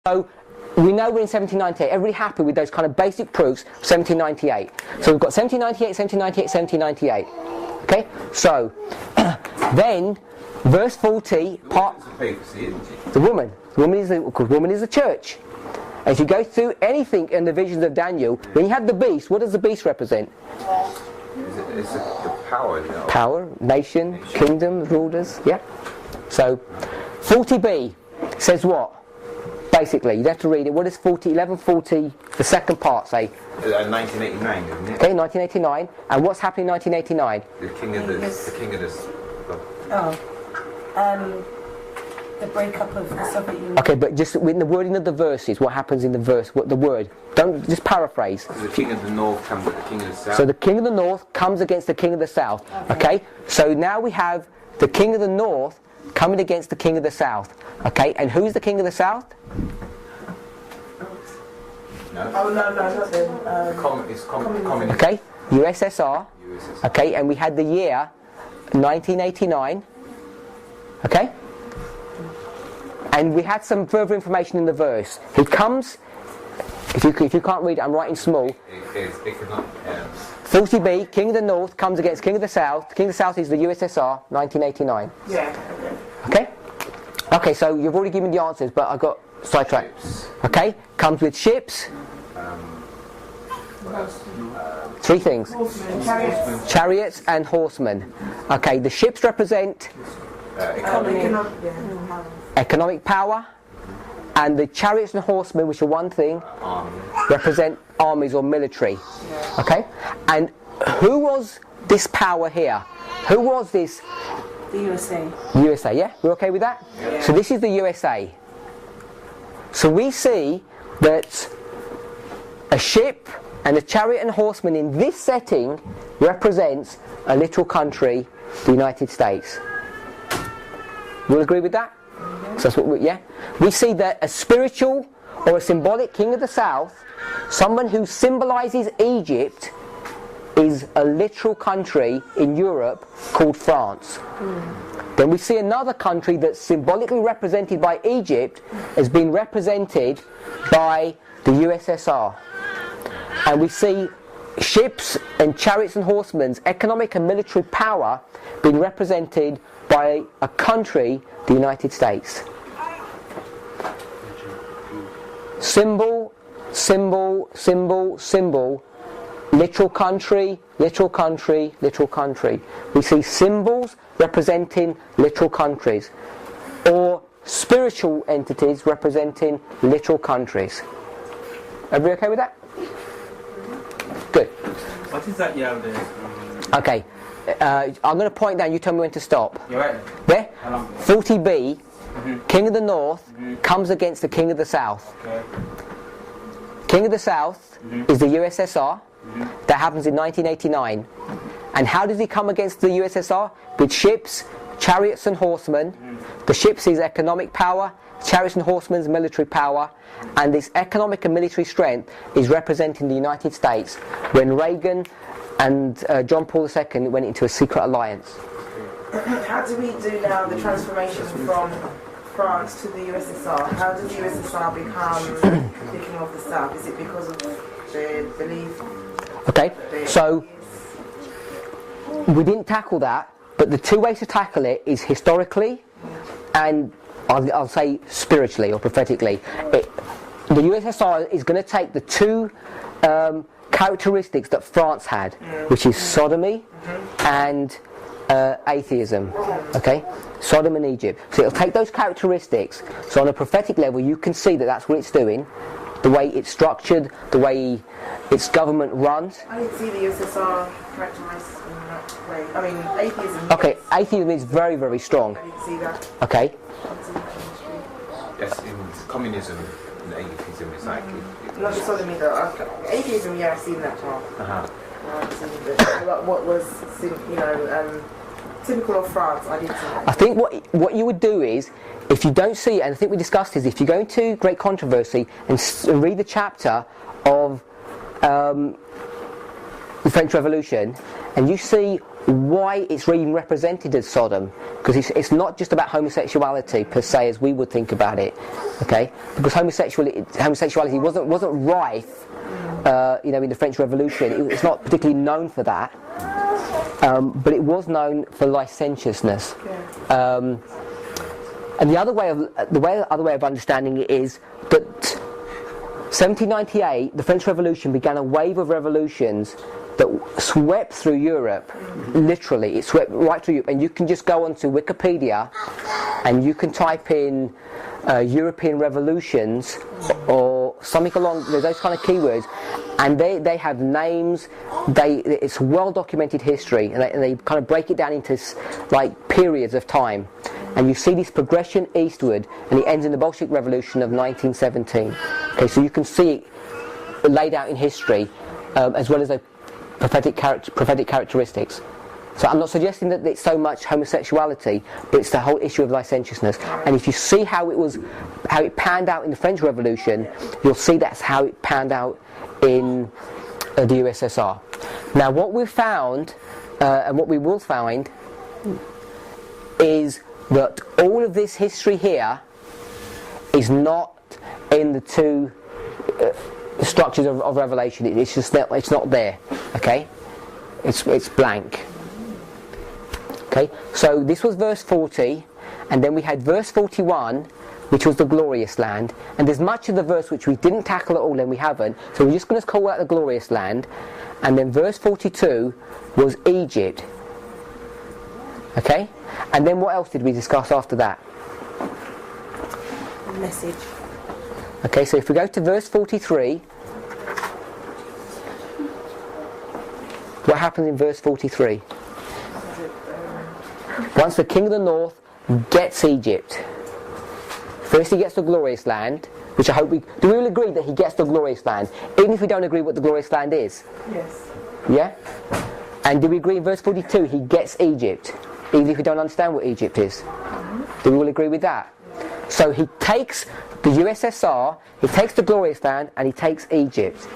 So we know we're in 1798. Everybody happy with those kind of basic proofs? 1798. So we've got 1798, 1798, 1798. Okay. So then, verse 40. Part. The woman. The woman is the church. As you go through anything in the visions of Daniel, when you have the beast, what does the beast represent? It's the power. You know? Power, nation, kingdom, rulers. Yeah. So 40b says what? Basically, you'd have to read it. What does 1140, the second part, say? 1989, isn't it? Okay, 1989. And what's happening in 1989? The king of this. The breakup of the Soviet Union. Okay, but just in the wording of the verses, what happens in the verse? What the word? Don't just paraphrase. So the king of the north comes with the king of the south. So the king of the north comes against the king of the south. Okay. So now we have the king of the north coming against the king of the south. Okay, and who's the king of the south? No. Oh no, not them. It's communist. Okay, USSR. Okay, and we had the year 1989. Okay. And we had some further information in the verse. He comes, if you can't read it, I'm writing small. 40b, King of the North comes against King of the South. King of the South is the USSR, 1989. Yeah. Okay? Okay, so you've already given the answers, but I got sidetracked. Okay? Comes with ships. Three things. Chariots and horsemen. Okay, the ships represent economic power, and the chariots and horsemen, which are one thing, represent armies or military. Okay? And who was this power here? Who was this? The USA. USA, yeah? We're okay with that? Yeah. So this is the USA. So we see that a ship and a chariot and horseman in this setting represents a literal country, the United States. We'll agree with that? So that's what we see that a spiritual or a symbolic king of the south, someone who symbolizes Egypt, is a literal country in Europe called France. Then we see another country that's symbolically represented by Egypt as being represented by the USSR. And we see ships and chariots and horsemen's economic and military power being represented by a country, the United States. Symbol, symbol, symbol, symbol, literal country, literal country, literal country. We see symbols representing literal countries, or spiritual entities representing literal countries. Everybody okay with that? Good. What is that yellow there? Okay. I'm going to point down, you tell me when to stop. You're right. There? 40b, King of the North comes against the King of the South. Okay. King of the South is the USSR. That happens in 1989. And how does he come against the USSR? With ships, chariots and horsemen. The ships is economic power, chariots and horsemen's military power, and this economic and military strength is representing the United States when Reagan and John Paul II went into a secret alliance. How do we do now the transformation from France to the USSR? How does the USSR become the king of the South? Is it because of their belief? Okay, so we didn't tackle that, but the two ways to tackle it is historically and I'll say spiritually or prophetically. The USSR is going to take the two characteristics that France had, which is sodomy and atheism. Okay, Sodom and Egypt. So it'll take those characteristics. So on a prophetic level, you can see that that's what it's doing, the way it's structured, the way its government runs. I didn't see the USSR characterized in that way. I mean, atheism. Okay, atheism is very, very strong. I didn't see that. Okay. Yes, in communism, in atheism is like. Not the sodomy though. Atheism, yeah, I've seen that part. I've seen what was, typical of France, I didn't see that. I think what you would do is, if you don't see it, and I think we discussed this, if you go into Great Controversy and read the chapter of the French Revolution, and you see why it's even represented as Sodom, because it's not just about homosexuality per se as we would think about it, okay? Because homosexuality wasn't rife, in the French Revolution. It's not particularly known for that, but it was known for licentiousness. And the other way of understanding it is that 1798, the French Revolution began a wave of revolutions that swept through Europe. Literally, it swept right through Europe. And you can just go onto Wikipedia and you can type in European revolutions or something along those kind of keywords, and they have names. It's well documented history, and they kind of break it down into like periods of time. And you see this progression eastward, and it ends in the Bolshevik Revolution of 1917. Okay, so you can see it laid out in history, as well as the prophetic characteristics. So I'm not suggesting that it's so much homosexuality, but it's the whole issue of licentiousness. And if you see how it panned out in the French Revolution, you'll see that's how it panned out in the USSR. Now, what we've found, and what we will find, is that all of this history here is not in the two structures of Revelation. It's just that it's not there. Okay, it's blank. Okay, so this was verse 40, and then we had verse 41, which was the glorious land. And there's much of the verse which we didn't tackle at all, and we haven't. So we're just going to call that the glorious land. And then verse 42 was Egypt. Okay? And then what else did we discuss after that? Message. Okay, so if we go to verse 43, what happens in verse 43? Once the king of the north gets Egypt, first he gets the glorious land, which I hope we all agree that he gets the glorious land, even if we don't agree what the glorious land is? Yes. Yeah? And do we agree in verse 42 he gets Egypt, even if we don't understand what Egypt is? Do we all agree with that? So he takes the USSR, he takes the glorious land, and he takes Egypt.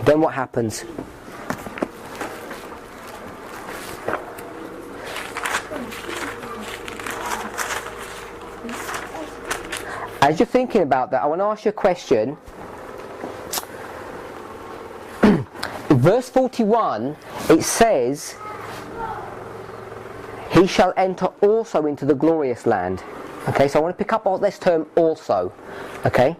Then what happens? As you're thinking about that, I want to ask you a question. In verse 41, it says, he shall enter also into the glorious land. Okay, so I want to pick up on this term also. Okay?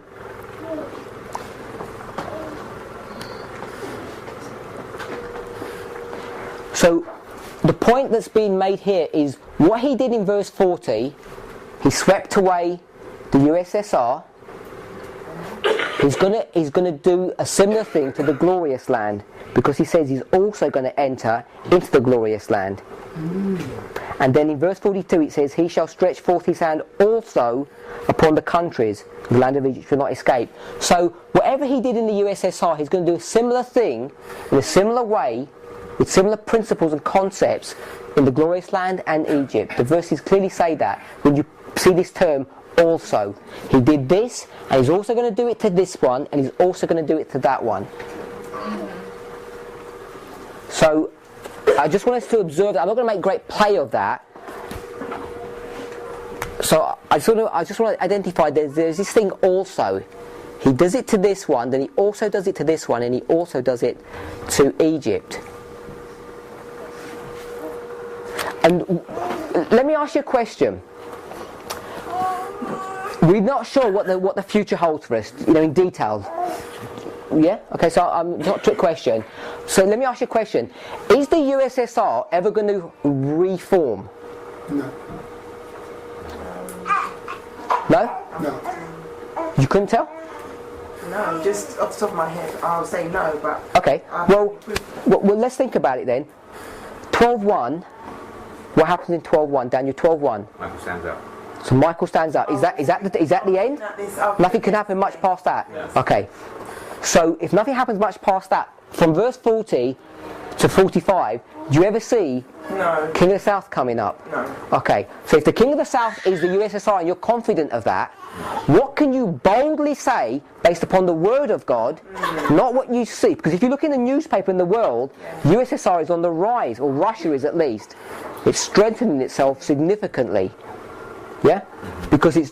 So, the point that's being made here is what he did in verse 40, he swept away the USSR. He's going to do a similar thing to the glorious land, because he says he's also going to enter into the glorious land. And then in verse 42 it says, he shall stretch forth his hand also upon the countries, the land of Egypt shall not escape. So whatever he did in the USSR, he's going to do a similar thing in a similar way, with similar principles and concepts in the glorious land and Egypt. The verses clearly say that when you see this term also. He did this, and he's also going to do it to this one, and he's also going to do it to that one. So I just want us to observe that. I'm not going to make great play of that. So I just want to identify there's this thing also. He does it to this one, then he also does it to this one, and he also does it to Egypt. And let me ask you a question. We're not sure what the future holds for us, in detail. Yeah? Okay, so not a trick question. So let me ask you a question. Is the USSR ever going to reform? No. No? No. You couldn't tell? No, just off the top of my head, I'll say no, but... Okay, well, let's think about it then. 12:1, what happens in 12:1? Daniel, 12:1. Michael stands up. So Michael stands up. Is that the end? Nothing can happen much past that? Yes. Okay. So if nothing happens much past that, from verse 40 to 45, do you ever see No. King of the South coming up? No. Okay, so if the King of the South is the USSR and you're confident of that, what can you boldly say based upon the Word of God, not what you see? Because if you look in the newspaper in the world, USSR is on the rise, or Russia is at least. It's strengthening itself significantly. Yeah? Because it's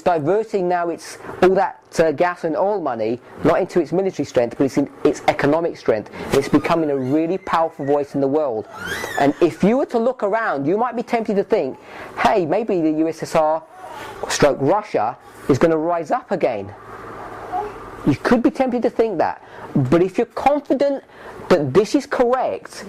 diverting now its all that gas and oil money, not into its military strength, but it's in its economic strength. It's becoming a really powerful voice in the world. And if you were to look around, you might be tempted to think, hey, maybe the USSR stroke Russia is going to rise up again. You could be tempted to think that. But if you're confident that this is correct,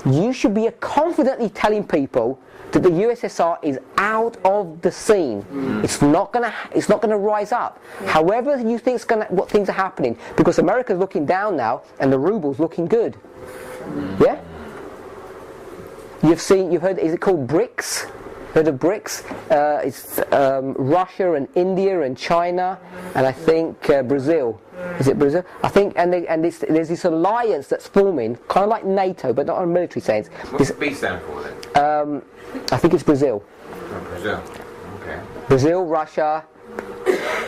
you should be confidently telling people that the USSR is out of the scene. It's not going to rise up. However you think what things are happening, because America's looking down now and the ruble's looking good. Yeah? You've heard, is it called BRICS? Heard of BRICS? It's Russia and India and China and I think Brazil. Is it Brazil? I think, and there's this alliance that's forming, kind of like NATO, but not in a military sense. What's the B stand for then? I think it's Brazil. Oh, Brazil. Okay. Brazil, Russia,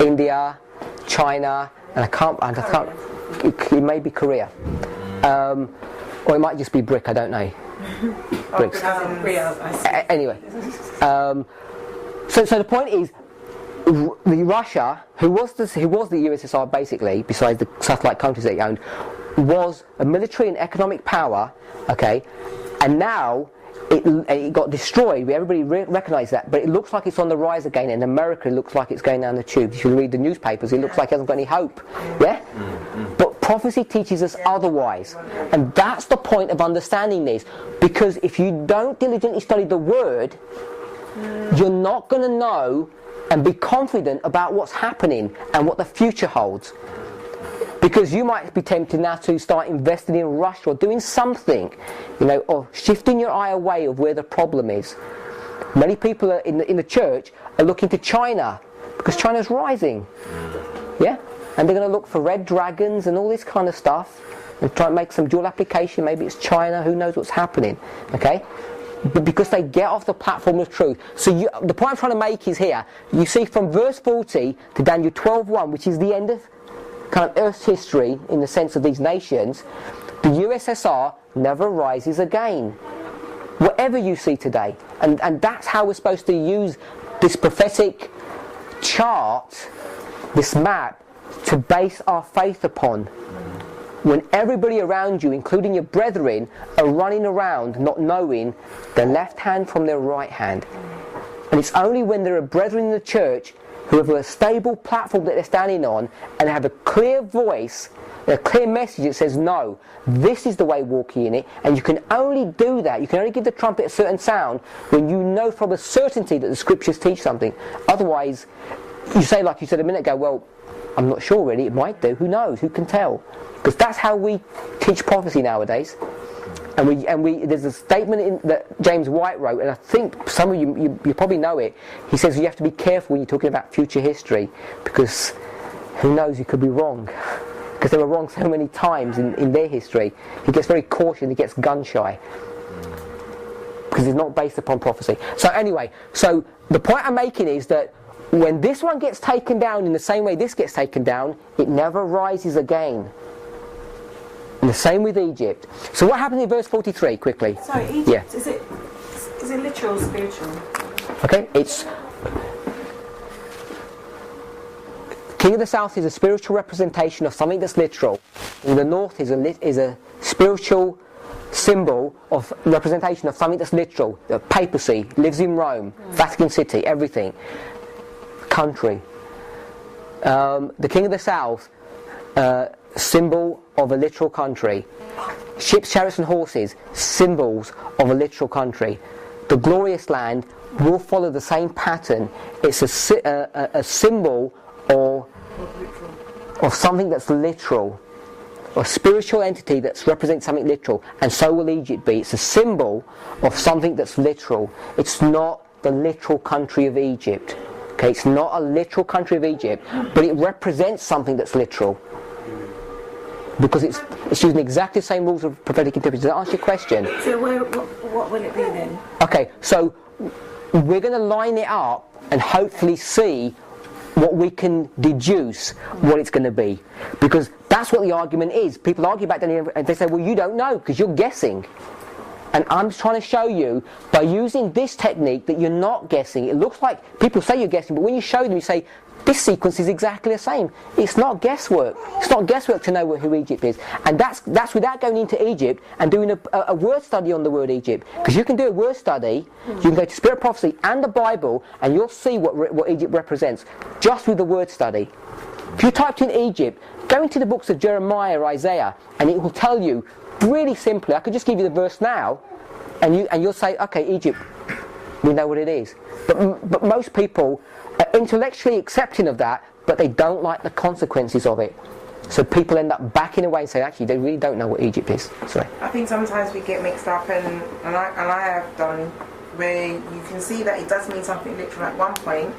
India, China, and I can't. It may be Korea, or it might just be BRIC. I don't know. BRICS. Anyway, so the point is, the Russia, who was the USSR basically, besides the satellite countries that it owned, was a military and economic power. Okay, and now. It got destroyed. Everybody recognised that, but it looks like it's on the rise again. In America, it looks like it's going down the tubes. If you read the newspapers, it looks like it hasn't got any hope. Yeah? But prophecy teaches us otherwise. And that's the point of understanding this. Because if you don't diligently study the Word, you're not going to know and be confident about what's happening and what the future holds. Because you might be tempted now to start investing in Russia or doing something, or shifting your eye away of where the problem is. Many people in the church are looking to China because China's rising. Yeah? And they're going to look for red dragons and all this kind of stuff and try and make some dual application. Maybe it's China, who knows what's happening. Okay? But because they get off the platform of truth. So the point I'm trying to make is here. You see from verse 40 to Daniel 12:1, which is the end of kind of Earth's history in the sense of these nations, the USSR never rises again. Whatever you see today. And that's how we're supposed to use this prophetic chart, this map, to base our faith upon. When everybody around you, including your brethren, are running around not knowing their left hand from their right hand. And it's only when there are brethren in the church who have a stable platform that they're standing on and have a clear voice, a clear message that says, no, this is the way walking in it, and you can only do that, you can only give the trumpet a certain sound when you know from a certainty that the scriptures teach something. Otherwise, you say, like you said a minute ago, well, I'm not sure really, it might do, who knows, who can tell? Because that's how we teach prophecy nowadays. And there's a statement that James White wrote, and I think some of you probably know it. He says you have to be careful when you're talking about future history, because who knows, you could be wrong. Because they were wrong so many times in their history. He gets very cautious, he gets gun shy. Because it's not based upon prophecy. So anyway, so the point I'm making is that when this one gets taken down in the same way this gets taken down, it never rises again. And the same with Egypt. So what happens in verse 43, quickly? Sorry, Egypt, yeah. is it literal or spiritual? Okay, it's... King of the South is a spiritual representation of something that's literal. In the North is a spiritual symbol of representation of something that's literal. The papacy, lives in Rome, Vatican City, everything. Country. The King of the South, symbol of a literal country. Ships, chariots and horses, symbols of a literal country. The glorious land will follow the same pattern. It's a symbol of something that's literal, a spiritual entity that represents something literal, and so will Egypt be. It's a symbol of something that's literal. It's not the literal country of Egypt. Okay, it's not a literal country of Egypt, but it represents something that's literal. because it's using exactly the same rules of prophetic interpretation. Does that answer your question? So what will it be then? Okay, so we're going to line it up and hopefully see what we can deduce what it's going to be, because that's what the argument is. People argue back then and they say, well, you don't know because you're guessing. And I'm trying to show you by using this technique that you're not guessing. It looks like people say you're guessing, but when you show them, you say, this sequence is exactly the same. It's not guesswork. It's not guesswork to know who Egypt is. And that's without going into Egypt and doing a word study on the word Egypt. Because you can do a word study, you can go to Spirit Prophecy and the Bible, and you'll see what Egypt represents, just with the word study. If you typed in Egypt, go into the books of Jeremiah or Isaiah, and it will tell you, really simply, I could just give you the verse now, and you'll say, okay, Egypt, we know what it is. But most people are intellectually accepting of that, but they don't like the consequences of it. So people end up backing away and say, actually, they really don't know what Egypt is. Sorry. I think sometimes we get mixed up, and I have done, where you can see that it does mean something literal at one point,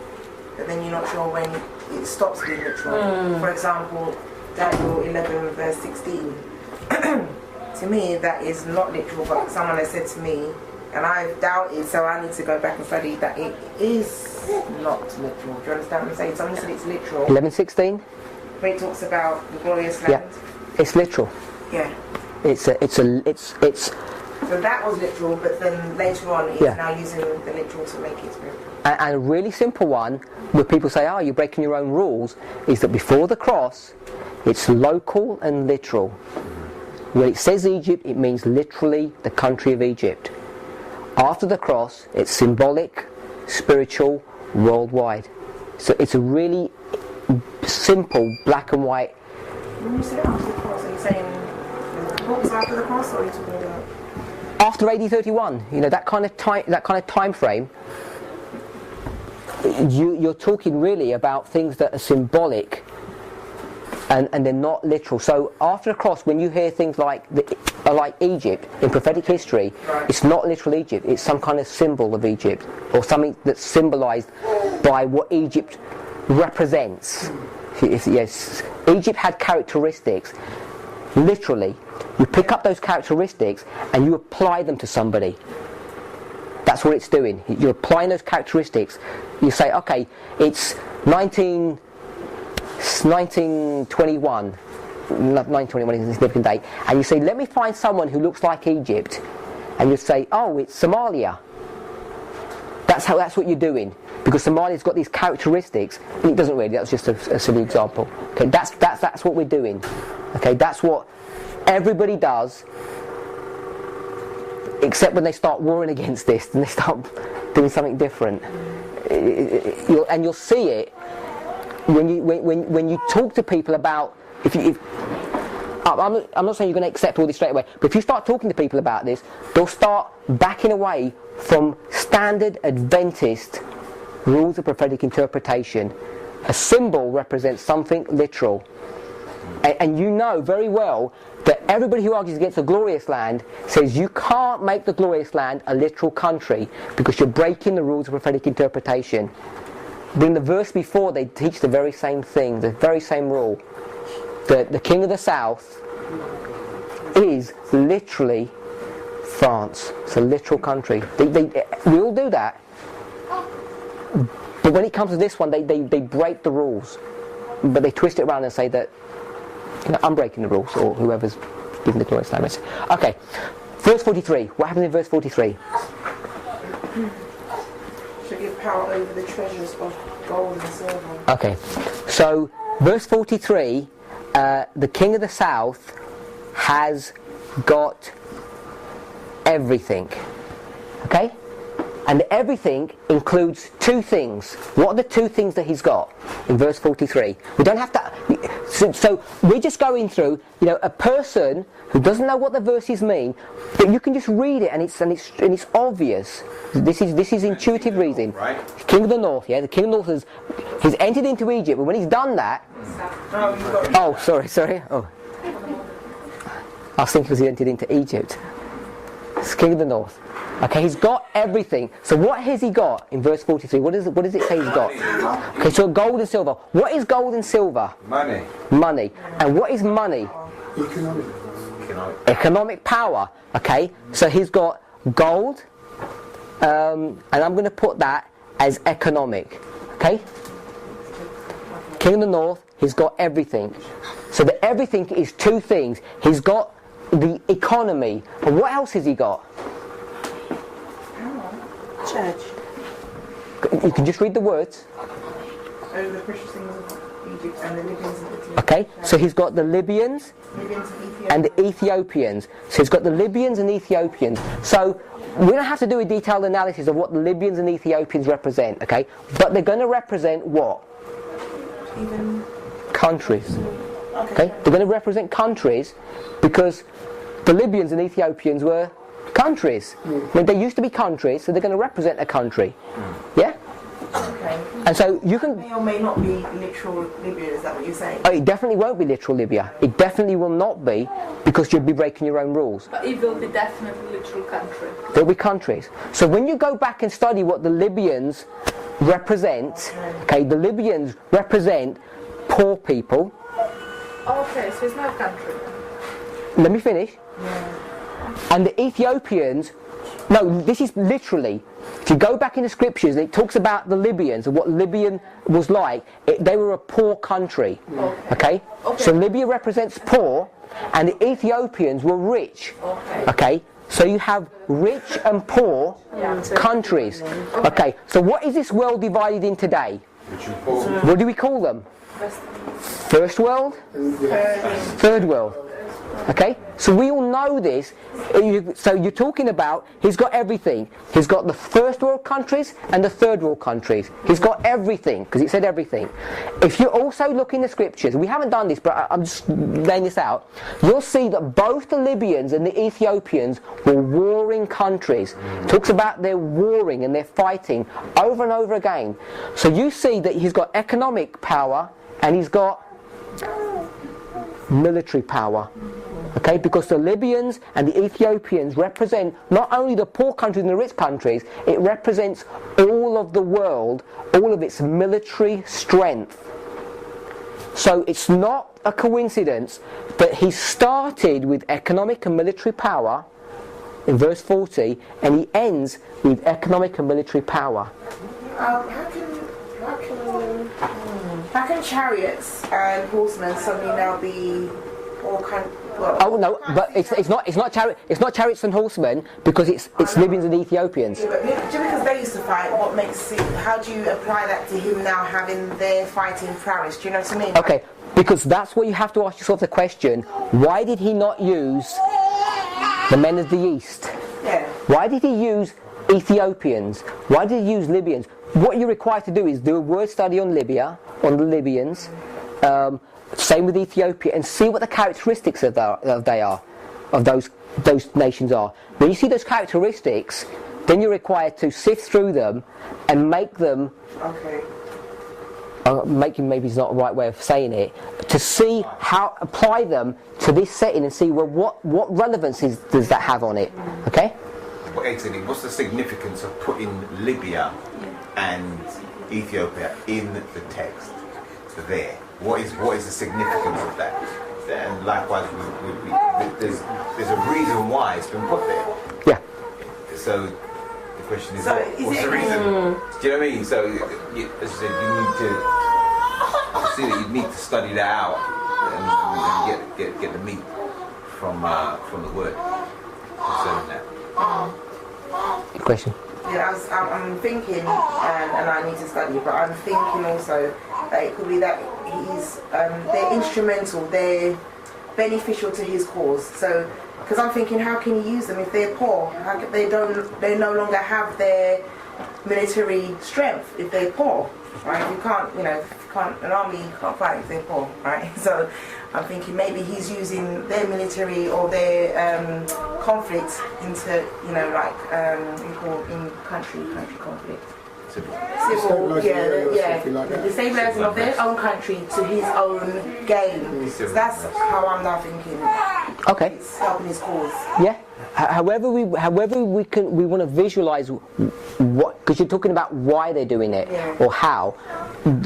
but then you're not sure when it stops being literal. For example, Daniel 11 verse 16. To me, that is not literal, but someone has said to me, and I've doubted, so I need to go back and study that it is not literal. Do you understand what I'm saying? Someone said it's literal. 11:16. Where it talks about the glorious land. Yeah, it's literal. Yeah. It's. So that was literal, but then later on, it's now using the literal to make it spiritual. And a really simple one, where people say, oh, you're breaking your own rules, is that before the cross, it's local and literal. When it says Egypt, it means literally the country of Egypt. After the cross, it's symbolic, spiritual, worldwide. So it's a really simple black and white. When you say after the cross, are you saying what was after the cross, or are you talking about after AD 31? You know, that kind of time frame. You're talking really about things that are symbolic, and they're not literal. So after the cross, when you hear things like Egypt in prophetic history, it's not literal Egypt. It's some kind of symbol of Egypt, or something that's symbolized by what Egypt represents. Yes, Egypt had characteristics. Literally, you pick up those characteristics and you apply them to somebody. That's what it's doing. You're applying those characteristics. You say, okay, it's 1921 is a significant date, and you say, let me find someone who looks like Egypt, and you say, oh, it's Somalia. That's what you're doing, because Somalia's got these characteristics, and it doesn't really. That's just a silly example. Okay, that's what we're doing. Okay, that's what everybody does, except when they start warring against this, and they start doing something different. You'll see it when you talk to people about, I'm not saying you're going to accept all this straight away, but if you start talking to people about this, they'll start backing away from standard Adventist rules of prophetic interpretation. A symbol represents something literal, and you know very well that everybody who argues against the glorious land says you can't make the glorious land a literal country because you're breaking the rules of prophetic interpretation. Then the verse before, they teach the very same thing, the very same rule. The king of the south is literally France. It's a literal country. We all do that. But when it comes to this one, they break the rules. But they twist it around and say that, I'm breaking the rules, or whoever's giving the glorious land. Okay, verse 43. What happens in verse 43? Should give power over the treasures of gold and silver. Okay, so verse 43, the king of the south has got everything. Okay? And everything includes two things. What are the two things that he's got in verse 43? We don't have to. So we're just going through, a person who doesn't know what the verses mean, but you can just read it and it's obvious. This is intuitive reason. Right. King of the North, the king of the North he's entered into Egypt, but when he's done that, sorry. Oh, I was thinking because he entered into Egypt. It's King of the North. Okay, he's got everything. So what has he got in verse 43? What does it say he's got? Okay, so gold and silver. What is gold and silver? Money. Money. And what is money? Economic power. Okay, so he's got gold, and I'm going to put that as economic. Okay, King of the North, he's got everything. So the everything is two things. He's got the economy, and what else has he got? Church. You can just read the words. Oh, the precious things of Egypt and the Libyans and Ethiopians. Okay, so he's got the Libyans and the Ethiopians. So he's got the Libyans and Ethiopians. So we don't have to do a detailed analysis of what the Libyans and Ethiopians represent, okay? But they're going to represent what? Even Countries. Okay? They're going to represent countries because the Libyans and Ethiopians were countries. I mean, they used to be countries, so they're going to represent a country. Yeah? okay. And so you can... May or may not be literal Libya, is that what you're saying? Oh, it definitely won't be literal Libya. It definitely will not be, because you'll be breaking your own rules. But it will be definitely literal country. There'll be countries. So when you go back and study what the Libyans represent, okay, the Libyans represent poor people. Okay, so it's not a country. Let me finish. And the Ethiopians, no, this is literally, if you go back in the scriptures, it talks about the Libyans and what Libyan was like. They were a poor country. Okay? So Libya represents poor, and the Ethiopians were rich. Okay? So you have rich and poor countries. Okay, so what is this world divided in today? What do we call them? First world? Third world. Okay, so we all know this. So you're talking about, he's got everything. He's got the first world countries and the third world countries. He's got everything, because it said everything. If you also look in the scriptures, we haven't done this, but I'm just laying this out, you'll see that both the Libyans and the Ethiopians were warring countries. It talks about their warring and their fighting over and over again. So you see that he's got economic power and he's got military power. Okay, because the Libyans and the Ethiopians represent not only the poor countries and the rich countries, it represents all of the world, all of its military strength. So it's not a coincidence that he started with economic and military power in verse 40, and he ends with economic and military power. How can chariots and horsemen suddenly now be all kind of... Oh no, but it's not chariots and horsemen, because it's Libyans and Ethiopians. Yeah, but just because they used to fight, what makes it? How do you apply that to him now having their fighting prowess? Do you know what I mean? Okay, because that's what you have to ask yourself the question: why did he not use the men of the East? Yeah. Why did he use Ethiopians? Why did he use Libyans? What you're required to do is do a word study on Libya, on the Libyans. Same with Ethiopia, and see what the characteristics of those nations are. When you see those characteristics, then you're required to sift through them and make them. Okay. Making maybe is not the right way of saying it. To see how apply them to this setting and see well what relevance does that have on it? Okay. Well, exactly. What's the significance of putting Libya and Ethiopia in the text there? What is the significance of that? And likewise, there's a reason why it's been put there. Yeah. So the question is, So what's the reason? Do you know what I mean? So as I said, you need to study that out and get the meat from the word concerning that. Good question. Yeah, I'm thinking, and I need to study, but I'm thinking also that it could be that they're instrumental, they're beneficial to his cause. So, because I'm thinking, how can he use them if they're poor? How can they no longer have their military strength if they're poor, right? You can't, an army can't fight if they're poor, right? So, I'm thinking maybe he's using their military or their conflict into, we call in country conflict. Civil, the destabilizing of their own country to his own gain. So that's how I'm now thinking. Okay. It's helping his cause. Yeah. However we want to visualize what, because you're talking about why they're doing it or how.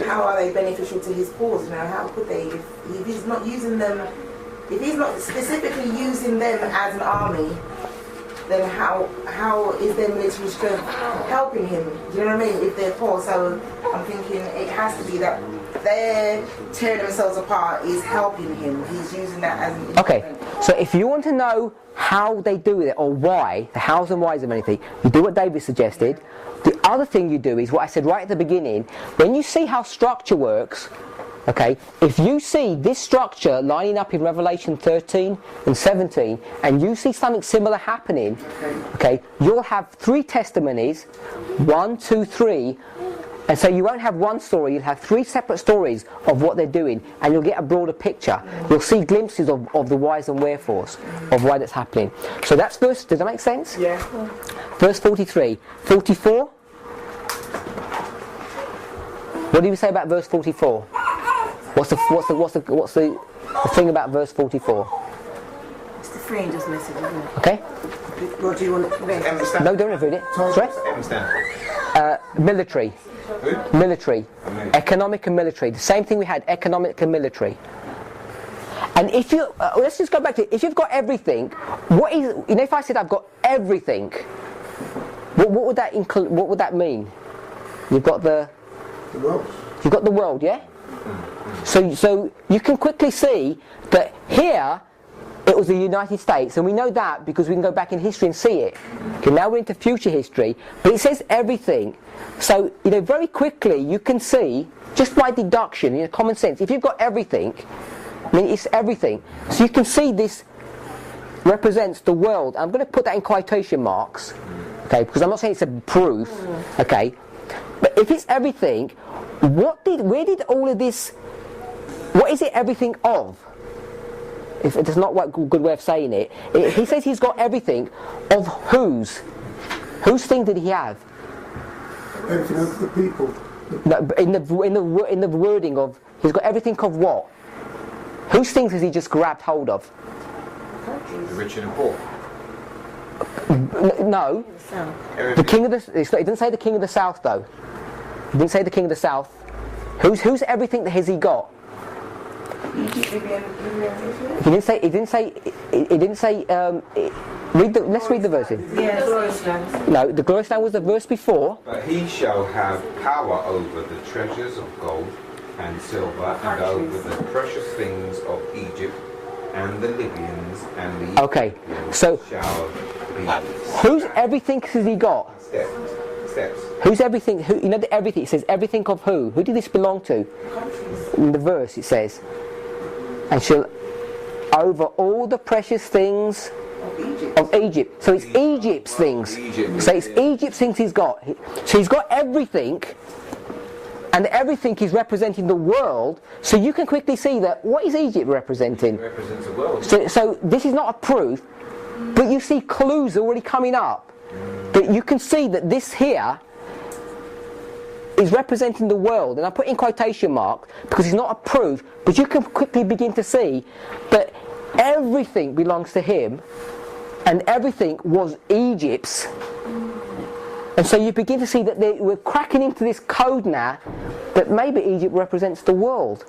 How are they beneficial to his cause? How could they? If he's not using them if he's not specifically using them as an army, then how is their military strength helping him? Do you know what I mean? If they're poor, so I'm thinking it has to be that their tearing themselves apart is helping him. He's using that as an instrument. Okay, so if you want to know how they do it or why, the hows and whys of anything, you do what David suggested. The other thing you do is what I said right at the beginning. When you see how structure works, okay, if you see this structure lining up in Revelation 13 and 17 and you see something similar happening, okay, you'll have 3 testimonies, 1, 2, 3, and so you won't have one story, you'll have 3 separate stories of what they're doing, and you'll get a broader picture. You'll see glimpses of the whys and wherefores of why that's happening. So that's verse, does that make sense? Yeah. Verse 43. 44? What do you say about verse 44? What's the thing about verse 44? It's the Fringer's message, isn't it? Okay? What do you want to read? No, don't read it. Sorry? Military. Who? Military. Economic and military. The same thing we had, economic and military. And if you, let's just go back to it. If you've got everything, what is, you know, if I said I've got everything, what would that include? What would that mean? You've got the world. You've got the world, yeah? So you can quickly see that here it was the United States, and we know that because we can go back in history and see it. Okay, now we're into future history, but it says everything. So, you know, very quickly you can see, just by deduction, you know, common sense, if you've got everything, I mean, it's everything. So you can see this represents the world. I'm going to put that in quotation marks, okay, because I'm not saying it's a proof, okay, but if it's everything, where did all of this, what is it everything of? If it is not a good way of saying it, he says he's got everything of whose? Whose thing did he have? Everything of the people. No, in the wording of, he's got everything of what? Whose things has he just grabbed hold of? The rich and the poor. No. The king of the. It didn't say the king of the south though. It didn't say the king of the south. Who's everything that has he got? He didn't say. It didn't say. It didn't say. Let's read the verse. Yeah, glorious land. No, the glorious land was the verse before. But he shall have power over the treasures of gold and silver, and over the precious things of Egypt, and the Libyans, and the Okay, so shall be whose everything has he got? steps. Who's everything? Who, you know, the everything. It says everything of who? Who did this belong to? In the verse it says, and shall over all the precious things of Egypt. So it's Egypt's things. So it's Egypt's things he's got. So he's got everything, and everything is representing the world. So you can quickly see that what is Egypt representing? It represents the world. So this is not a proof, but you see clues already coming up. That you can see that this here is representing the world, and I put in quotation marks because it's not a proof, but you can quickly begin to see that everything belongs to him, and everything was Egypt's. And so you begin to see that we're cracking into this code now that maybe Egypt represents the world. So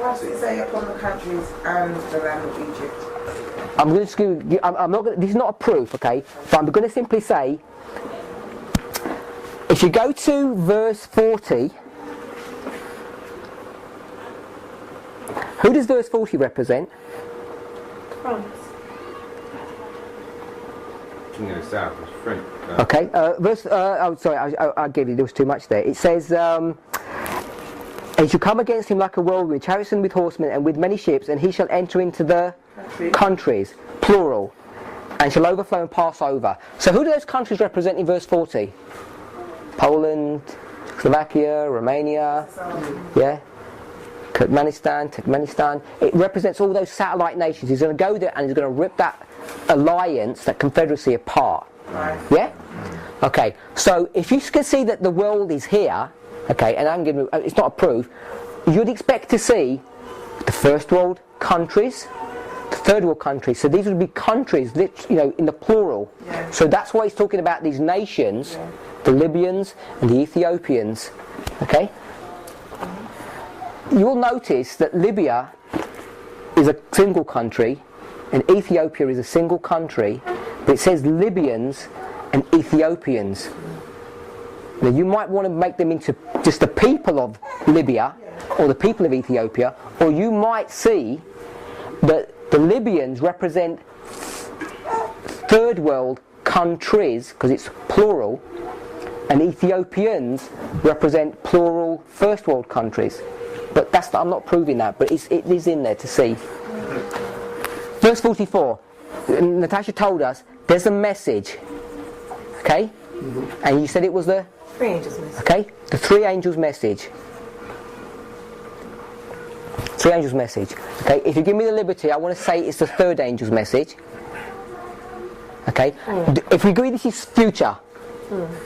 what's it say upon the countries and the land of Egypt? I'm going to. I'm not. This is not a proof, okay? But I'm going to simply say, if you go to verse 40, who does verse 40 represent? France. King of the South was French. Okay. Oh, sorry. I gave you. There was too much there. It says. And shall come against him like a whirlwind, with chariots and with horsemen and with many ships, and he shall enter into the countries, plural, and shall overflow and pass over. So who do those countries represent in verse 40? Poland, Slovakia, Romania, yeah, Turkmenistan. It represents all those satellite nations. He's going to go there and he's going to rip that alliance, that confederacy apart. Yeah? Okay, so if you can see that the world is here, okay, and I'm giving, it's not a proof, you'd expect to see the first world countries, the third world countries. So these would be countries, you know, in the plural. Yeah. So that's why he's talking about these nations, the Libyans and the Ethiopians. Okay. You'll notice that Libya is a single country, and Ethiopia is a single country, but it says Libyans and Ethiopians. Now you might want to make them into just the people of Libya or the people of Ethiopia, or you might see that the Libyans represent third world countries, because it's plural, and Ethiopians represent plural first world countries. But I'm not proving that, but it is in there to see. Verse 44, Natasha told us there's a message, okay? And you said it was the? Three angels' message. Okay, the three angels' message. Three angels' message. Okay, if you give me the liberty, I want to say it's the third angel's message. Okay, if we agree this is future,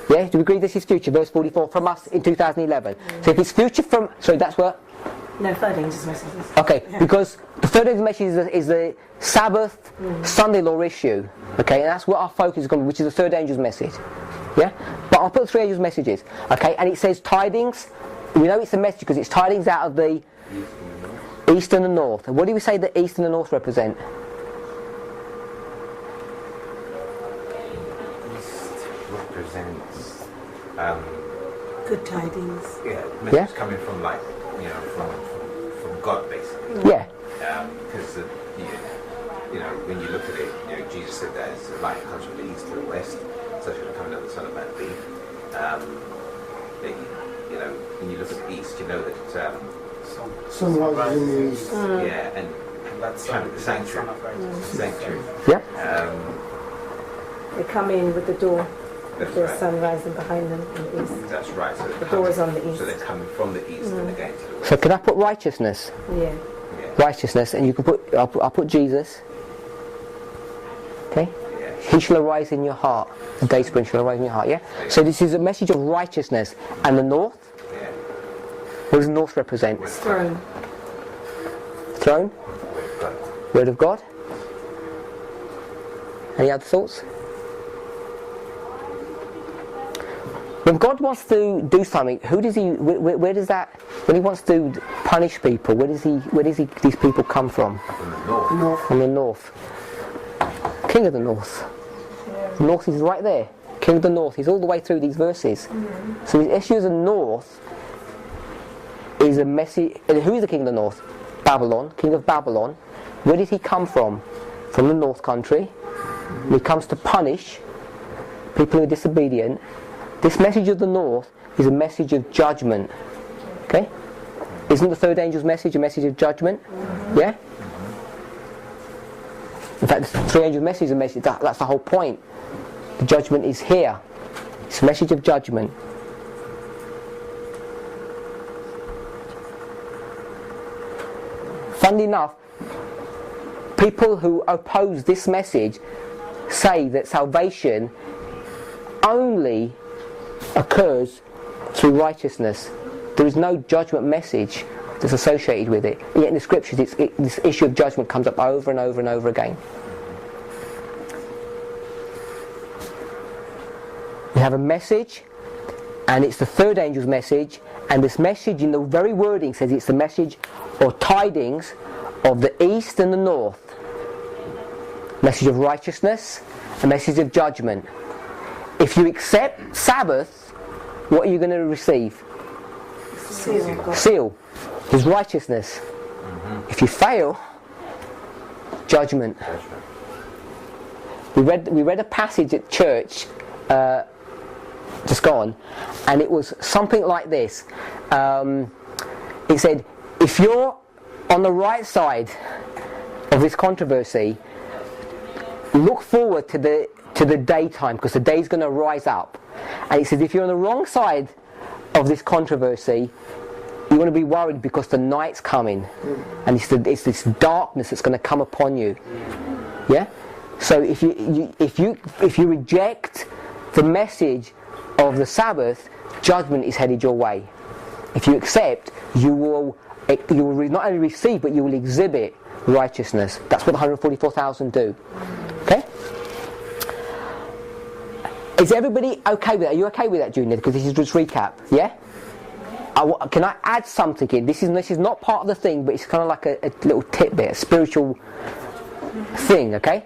yeah, do we agree this is future? Verse 44 from us in 2011. So if it's future from, sorry, that's what? No, third angel's message. Okay, because the third angel's message is the Sabbath, Sunday law issue. Okay, and that's what our focus is going to be, which is the third angel's message. Yeah, but I'll put three angels' messages. Okay, and it says tidings. We know it's a message because it's tidings out of the east and the north. And what do we say the east and the north represent? Represents Good tidings. messages coming from from God basically. Yeah. Because when you look at it, Jesus said that it's the light comes from the east to the west, so it's going to come down the Son of Man be. When you look at the east, you know that Sunrise in the east. yeah, and that's kind of the sanctuary. Sanctuary. Yeah. They come in with the door. That's There's right. sun rising behind them in the east. That's right. So The door is on the east. So they're coming from the east and they're going to the west. So can I put righteousness? Yeah. Righteousness, and you can put. I'll put Jesus. Okay. Yeah. He shall arise in your heart. The day spring shall arise in your heart. Yeah. So this is a message of righteousness, and the north. Yeah. What does the north represent? Throne. Throne. Word of God. Any other thoughts? When God wants to do something, who does he? Where does that? When he wants to punish people, where does these people come from? From the north. From the north. King of the north. The north is right there. King of the north. He's all the way through these verses. So the issue of the north is a messy. Who is the king of the north? Babylon. King of Babylon. Where did he come from? From the north country. When he comes to punish people who are disobedient. This message of the north is a message of judgment. Okay? Isn't the third angel's message a message of judgment? Yeah? In fact, the three angels' message is a message, that's the whole point. The judgment is here. It's a message of judgment. Funnily enough, people who oppose this message say that salvation only occurs through righteousness. There is no judgment message that's associated with it. Yet in the scriptures, this issue of judgment comes up over and over and over again. We have a message, and it's the third angel's message, and this message in the very wording says it's the message or tidings of the east and the north. Message of righteousness, a message of judgment. If you accept Sabbath, what are you going to receive? Seal. His righteousness. If you fail, judgment. We read a passage at church just gone, and it was something like this. It said, if you're on the right side of this controversy, look forward to the daytime, because the day's going to rise up. And it says if you're on the wrong side of this controversy, you want to be worried because the night's coming, and it's this darkness that's going to come upon you. Yeah. So if you reject the message of the Sabbath, judgment is headed your way. If you accept, you will not only receive, but you will exhibit righteousness. That's what the 144,000 do. Okay. Is everybody okay with that? Are you okay with that, Junior? Because this is just recap. Yeah. can I add something in? This is not part of the thing, but it's kind of like a little tidbit, a spiritual thing. Okay.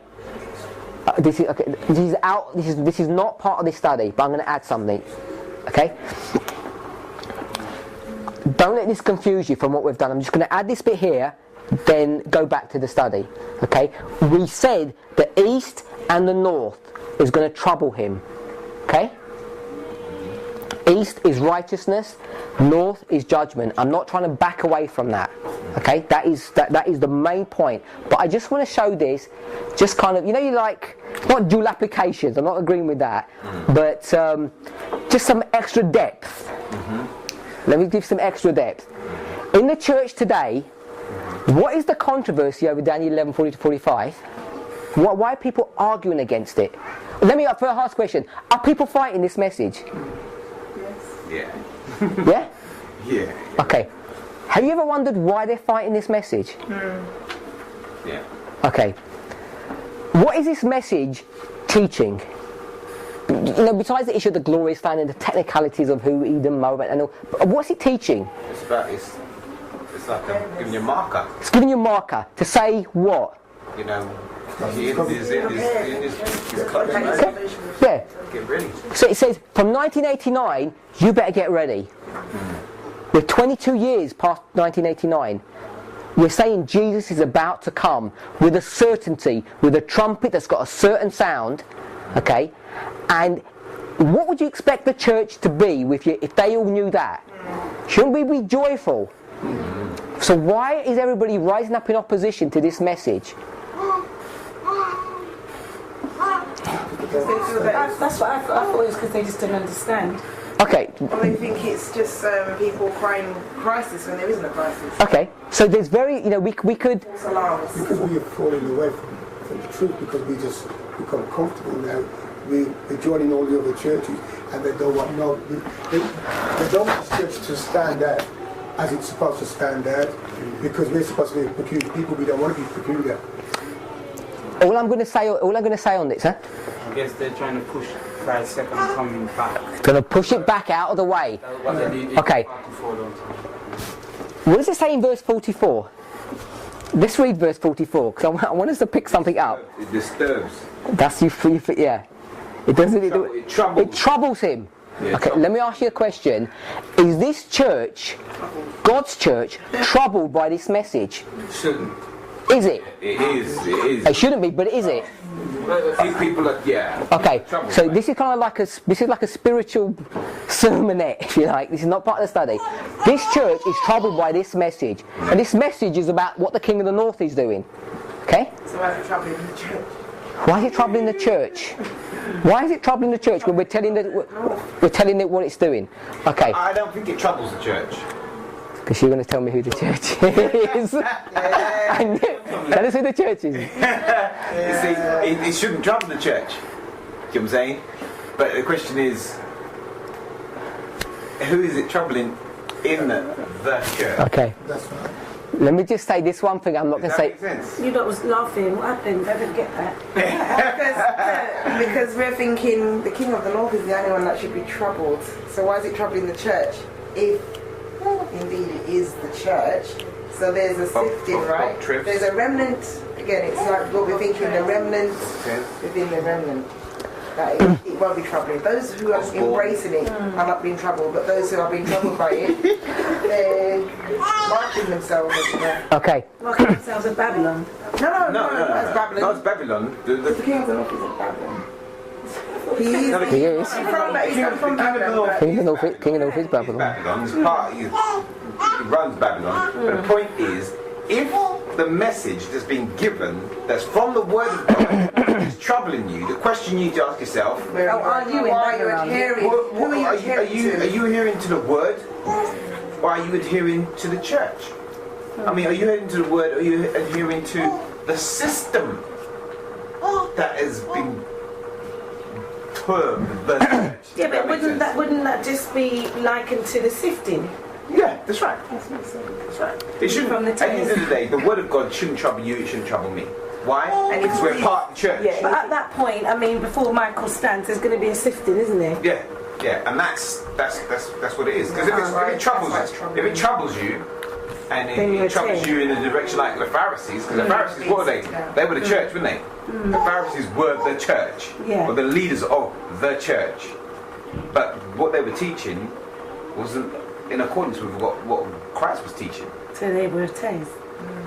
This is not part of this study, but I'm going to add something. Okay. Don't let this confuse you from what we've done. I'm just going to add this bit here, then go back to the study. Okay. We said the east and the north is going to trouble him. Okay. East is righteousness, north is judgment. I'm not trying to back away from that. Okay, that is the main point. But I just want to show this, just kind of, you like, not dual applications, I'm not agreeing with that, but just some extra depth. Let me give some extra depth. In the church today, what is the controversy over Daniel 11:40-45? Why are people arguing against it? Let me first ask a question. Are people fighting this message? Yeah. Yeah? Yeah. Okay. Have you ever wondered why they're fighting this message? Yeah. Okay. What is this message teaching? Besides the issue of the glorious land and the technicalities of who Edom, Moab, and all, what's it teaching? It's like giving you a marker. It's giving you a marker to say what? Is Yeah. Get ready. So it says, from 1989, you better get ready. We're 22 years past 1989. We're saying Jesus is about to come with a certainty, with a trumpet that's got a certain sound. Okay? And what would you expect the church to be if they all knew that? Shouldn't we be joyful? So why is everybody rising up in opposition to this message? That's what I thought it was, because they just didn't understand. Okay. Well, I think it's just people crying crisis when there isn't a crisis. Okay. So there's we could. False alarms. Because we are falling away from the truth, because we just become comfortable now. We're joining all the other churches, and they don't want they don't want the church to stand out as it's supposed to stand out, because we're supposed to be peculiar people. We don't want to be peculiar. All I'm going to say on this, I guess they're trying to push Christ's second coming back. Going to push it back out of the way. Okay. What does it say in verse 44? Let's read verse 44, because I want us to pick something up. It disturbs. That's you. Yeah. It doesn't. It troubles him. Yeah, okay. Let me ask you a question. Is this church, God's church, troubled by this message? Shouldn't. Is it? It is. It shouldn't be, but is it? People are, yeah. Okay, so this is kind of like a spiritual sermonette, if you like. This is not part of the study. This church is troubled by this message, and this message is about what the King of the North is doing. Okay? So why is it troubling the church? Why is it troubling the church? Why is it troubling the church when we're telling it what it's doing? Okay. I don't think it troubles the church. Because you're going to tell me who the church is. Tell us who the church is. You see, it shouldn't trouble the church. You know what I'm saying? But the question is, who is it troubling in the church? Okay. That's right. Let me just say this one thing. I'm not going to say. Does that make sense? You lot was laughing. What happened? I didn't get that. Because we're thinking the King of the North is the only one that should be troubled. So why is it troubling the church? If indeed it is the church, so there's a sifting, right? There's a remnant. Again, it's like what we're thinking, the remnant within the remnant. That it won't be troubling. Those who are embracing it are not being troubled, but those who are being troubled by it, they're marking themselves as well. Okay. Marking themselves at Babylon. No, that's Babylon. No, it's Babylon. The King of the North isn't Babylon. He is. He is. He's from Babylon. King of the North is Babylon. Babylon. He's part. He runs Babylon. But the point is, if the message that's been given, that's from the Word of God, is troubling you, the question you need to ask yourself: Are you adhering? Who are you Are you adhering to the Word, or are you adhering to the church? I mean, are you adhering to the Word, or are you adhering to the system that has been termed the church? Yeah, but wouldn't that just be likened to the sifting? Yeah, that's right. That's right. It shouldn't. From the At the end of the day, the Word of God shouldn't trouble you. It shouldn't trouble me. Why? Because we're part of the church. Yeah, but at that point, I mean, before Michael stands, there's going to be a sifting, isn't there? Yeah. Yeah, and that's what it is. Because if it troubles you, and it troubles you in a direction like the Pharisees, because the Pharisees, what were they? They were the church, weren't they? The Pharisees were the church, or the leaders of the church. But what they were teaching wasn't in accordance with what Christ was teaching. So they were taste.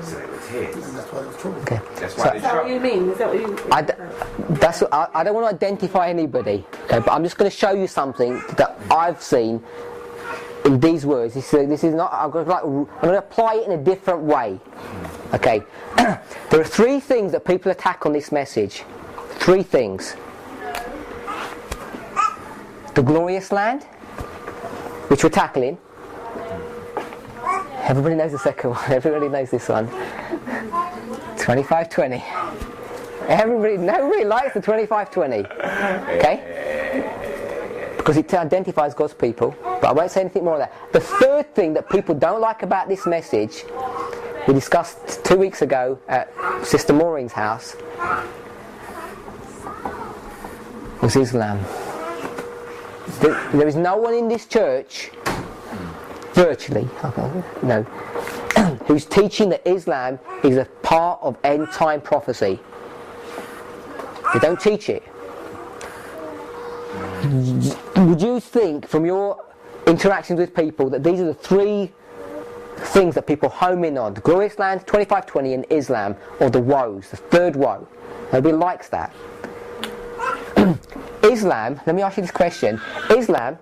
So they were tears. And that's why it was trouble. Okay. That's why Is that what you mean? Is that what you... I don't want to identify anybody, okay, but I'm just going to show you something that I've seen in these words. This is not. I'm going to apply it in a different way. Okay. There are three things that people attack on this message. Three things. The glorious land, which we're tackling. Everybody knows the second one. Everybody knows this one. 25-20. Nobody likes the 25-20. Okay? Because it identifies God's people. But I won't say anything more of that. The third thing that people don't like about this message, we discussed 2 weeks ago at Sister Maureen's house, was Islam. There is no one in this church, virtually, no, who's teaching that Islam is a part of end time prophecy. They don't teach it. Would you think, from your interactions with people, that these are the three things that people home in on? The glorious land, 25-20, and Islam, or the woes, the third woe? Nobody likes that. Islam, let me ask you this question. Islam